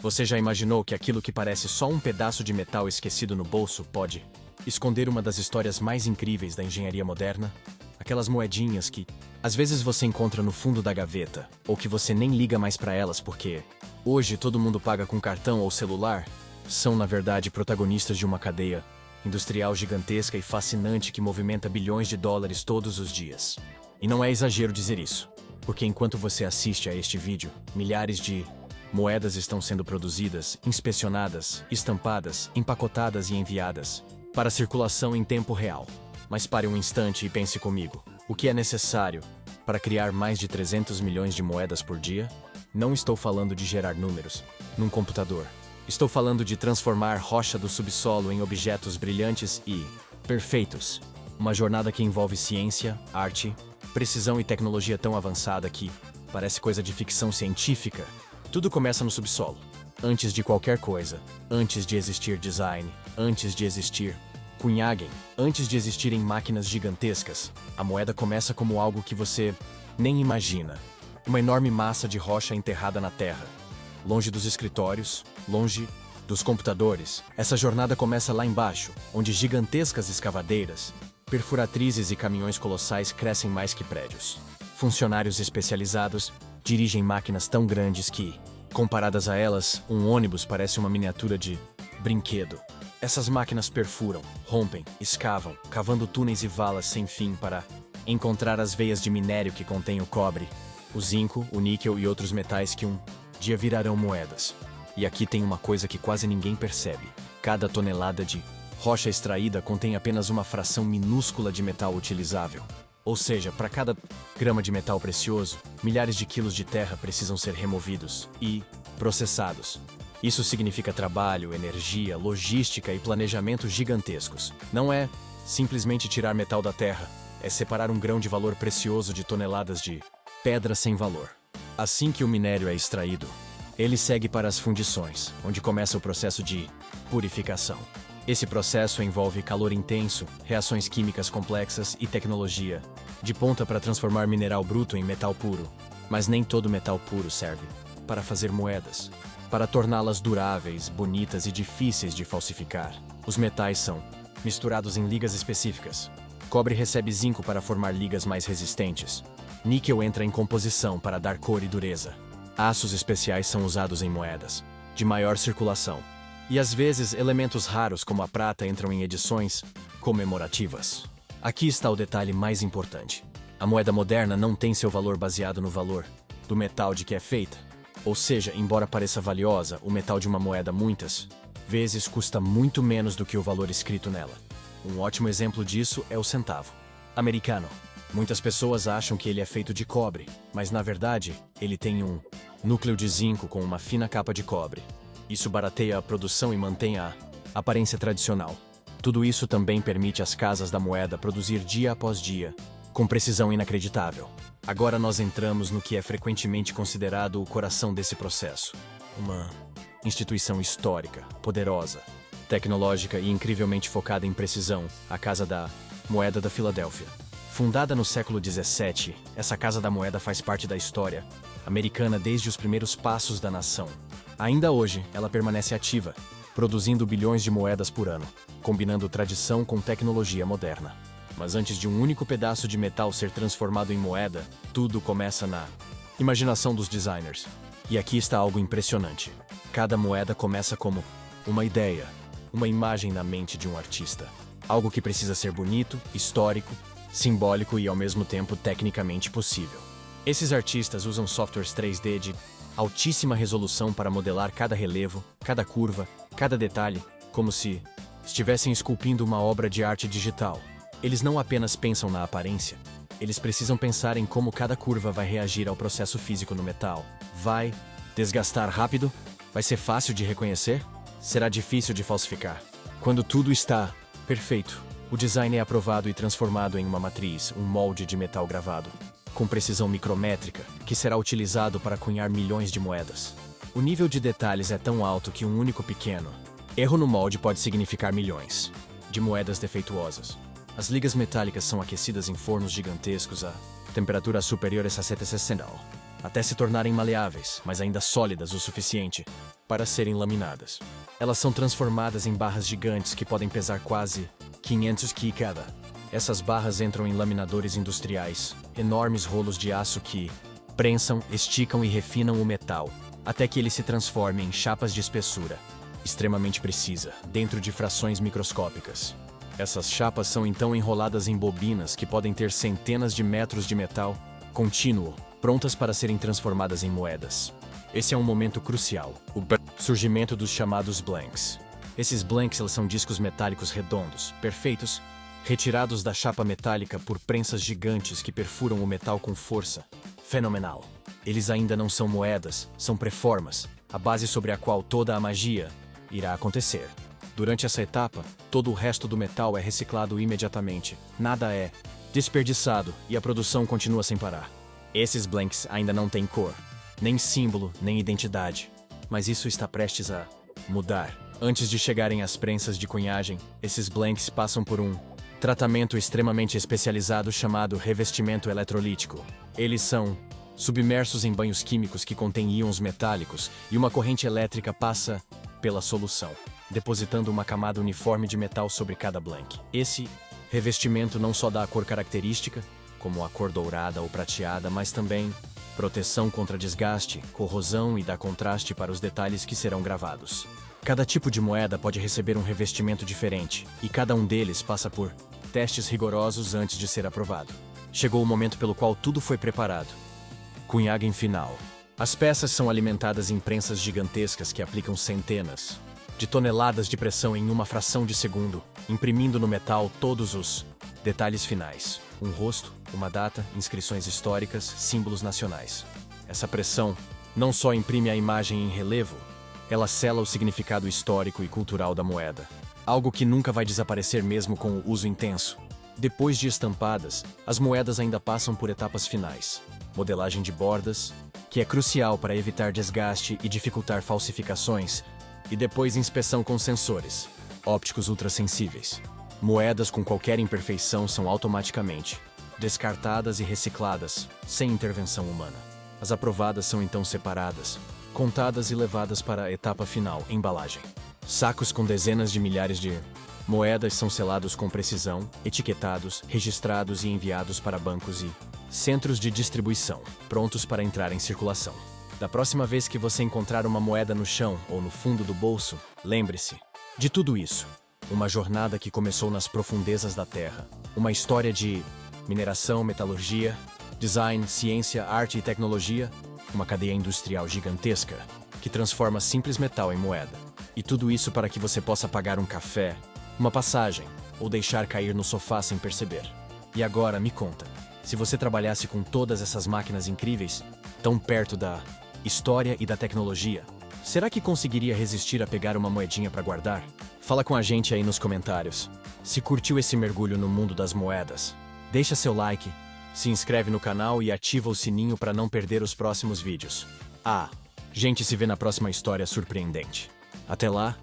Você já imaginou que aquilo que parece só um pedaço de metal esquecido no bolso pode esconder uma das histórias mais incríveis da engenharia moderna? Aquelas moedinhas que, às vezes, você encontra no fundo da gaveta, ou que você nem liga mais para elas porque hoje todo mundo paga com cartão ou celular, são, na verdade, protagonistas de uma cadeia industrial gigantesca e fascinante que movimenta bilhões de dólares todos os dias. E não é exagero dizer isso, porque enquanto você assiste a este vídeo, milhares de moedas estão sendo produzidas, inspecionadas, estampadas, empacotadas e enviadas para circulação em tempo real. Mas pare um instante e pense comigo. O que é necessário para criar mais de 300 milhões de moedas por dia? Não estou falando de gerar números num computador. Estou falando de transformar rocha do subsolo em objetos brilhantes e perfeitos. Uma jornada que envolve ciência, arte, precisão e tecnologia tão avançada que parece coisa de ficção científica. Tudo começa no subsolo. Antes de qualquer coisa, antes de existir design, antes de existir cunhagem, antes de existirem máquinas gigantescas, a moeda começa como algo que você nem imagina. Uma enorme massa de rocha enterrada na terra. Longe dos escritórios, longe dos computadores. Essa jornada começa lá embaixo, onde gigantescas escavadeiras, perfuratrizes e caminhões colossais crescem mais que prédios. Funcionários especializados dirigem máquinas tão grandes que, comparadas a elas, um ônibus parece uma miniatura de brinquedo. Essas máquinas perfuram, rompem, escavam, cavando túneis e valas sem fim para encontrar as veias de minério que contêm o cobre, o zinco, o níquel e outros metais que um dia virarão moedas. E aqui tem uma coisa que quase ninguém percebe. Cada tonelada de rocha extraída contém apenas uma fração minúscula de metal utilizável. Ou seja, para cada grama de metal precioso, milhares de quilos de terra precisam ser removidos e processados. Isso significa trabalho, energia, logística e planejamento gigantescos. Não é simplesmente tirar metal da terra, é separar um grão de valor precioso de toneladas de pedra sem valor. Assim que o minério é extraído, ele segue para as fundições, onde começa o processo de purificação. Esse processo envolve calor intenso, reações químicas complexas e tecnologia de ponta para transformar mineral bruto em metal puro. Mas nem todo metal puro serve para fazer moedas. Para torná-las duráveis, bonitas e difíceis de falsificar, os metais são misturados em ligas específicas. Cobre recebe zinco para formar ligas mais resistentes. Níquel entra em composição para dar cor e dureza. Aços especiais são usados em moedas de maior circulação. E às vezes elementos raros como a prata entram em edições comemorativas. Aqui está o detalhe mais importante. A moeda moderna não tem seu valor baseado no valor do metal de que é feita. Ou seja, embora pareça valiosa, o metal de uma moeda muitas vezes custa muito menos do que o valor escrito nela. Um ótimo exemplo disso é o centavo americano. Muitas pessoas acham que ele é feito de cobre, mas na verdade, ele tem um núcleo de zinco com uma fina capa de cobre. Isso barateia a produção e mantém a aparência tradicional. Tudo isso também permite às casas da moeda produzir dia após dia, com precisão inacreditável. Agora nós entramos no que é frequentemente considerado o coração desse processo. Uma instituição histórica, poderosa, tecnológica e incrivelmente focada em precisão, a Casa da Moeda da Filadélfia. Fundada no século XVII, essa Casa da Moeda faz parte da história americana desde os primeiros passos da nação. Ainda hoje, ela permanece ativa, produzindo bilhões de moedas por ano, combinando tradição com tecnologia moderna. Mas antes de um único pedaço de metal ser transformado em moeda, tudo começa na imaginação dos designers. E aqui está algo impressionante. Cada moeda começa como uma ideia, uma imagem na mente de um artista. Algo que precisa ser bonito, histórico, simbólico e ao mesmo tempo tecnicamente possível. Esses artistas usam softwares 3D de altíssima resolução para modelar cada relevo, cada curva, cada detalhe, como se estivessem esculpindo uma obra de arte digital. Eles não apenas pensam na aparência, eles precisam pensar em como cada curva vai reagir ao processo físico no metal. Vai desgastar rápido? Vai ser fácil de reconhecer? Será difícil de falsificar? Quando tudo está perfeito, o design é aprovado e transformado em uma matriz, um molde de metal gravado, com precisão micrométrica, que será utilizado para cunhar milhões de moedas. O nível de detalhes é tão alto que um único pequeno erro no molde pode significar milhões de moedas defeituosas. As ligas metálicas são aquecidas em fornos gigantescos a temperaturas superiores a 760 graus. até se tornarem maleáveis, mas ainda sólidas o suficiente para serem laminadas. Elas são transformadas em barras gigantes que podem pesar quase 500 kg cada. Essas barras entram em laminadores industriais, enormes rolos de aço que prensam, esticam e refinam o metal, até que ele se transforme em chapas de espessura extremamente precisa, dentro de frações microscópicas. Essas chapas são então enroladas em bobinas que podem ter centenas de metros de metal contínuo, prontas para serem transformadas em moedas. Esse é um momento crucial, o surgimento dos chamados blanks. Esses blanks são discos metálicos redondos, perfeitos, retirados da chapa metálica por prensas gigantes que perfuram o metal com força fenomenal. Eles ainda não são moedas, são preformas, a base sobre a qual toda a magia irá acontecer. Durante essa etapa, todo o resto do metal é reciclado imediatamente, nada é desperdiçado e a produção continua sem parar. Esses blanks ainda não têm cor, nem símbolo, nem identidade, mas isso está prestes a mudar. Antes de chegarem às prensas de cunhagem, esses blanks passam por um tratamento extremamente especializado chamado revestimento eletrolítico. Eles são submersos em banhos químicos que contêm íons metálicos e uma corrente elétrica passa pela solução, depositando uma camada uniforme de metal sobre cada blank. Esse revestimento não só dá a cor característica, como a cor dourada ou prateada, mas também proteção contra desgaste, corrosão e dá contraste para os detalhes que serão gravados. Cada tipo de moeda pode receber um revestimento diferente, e cada um deles passa por testes rigorosos antes de ser aprovado. Chegou o momento pelo qual tudo foi preparado. Cunhagem final. As peças são alimentadas em prensas gigantescas que aplicam centenas de toneladas de pressão em uma fração de segundo, imprimindo no metal todos os detalhes finais. Um rosto, uma data, inscrições históricas, símbolos nacionais. Essa pressão não só imprime a imagem em relevo, ela sela o significado histórico e cultural da moeda. Algo que nunca vai desaparecer mesmo com o uso intenso. Depois de estampadas, as moedas ainda passam por etapas finais. Modelagem de bordas, que é crucial para evitar desgaste e dificultar falsificações, e depois inspeção com sensores ópticos ultrassensíveis. Moedas com qualquer imperfeição são automaticamente descartadas e recicladas, sem intervenção humana. As aprovadas são então separadas, contadas e levadas para a etapa final, embalagem. Sacos com dezenas de milhares de moedas são selados com precisão, etiquetados, registrados e enviados para bancos e centros de distribuição, prontos para entrar em circulação. Da próxima vez que você encontrar uma moeda no chão ou no fundo do bolso, lembre-se de tudo isso. Uma jornada que começou nas profundezas da Terra. Uma história de mineração, metalurgia, design, ciência, arte e tecnologia. Uma cadeia industrial gigantesca que transforma simples metal em moeda. E tudo isso para que você possa pagar um café, uma passagem ou deixar cair no sofá sem perceber. E agora me conta, se você trabalhasse com todas essas máquinas incríveis, tão perto da história e da tecnologia, será que conseguiria resistir a pegar uma moedinha para guardar? Fala com a gente aí nos comentários. Se curtiu esse mergulho no mundo das moedas, deixa seu like, se inscreve no canal e ativa o sininho para não perder os próximos vídeos. Gente se vê na próxima história surpreendente. Até lá!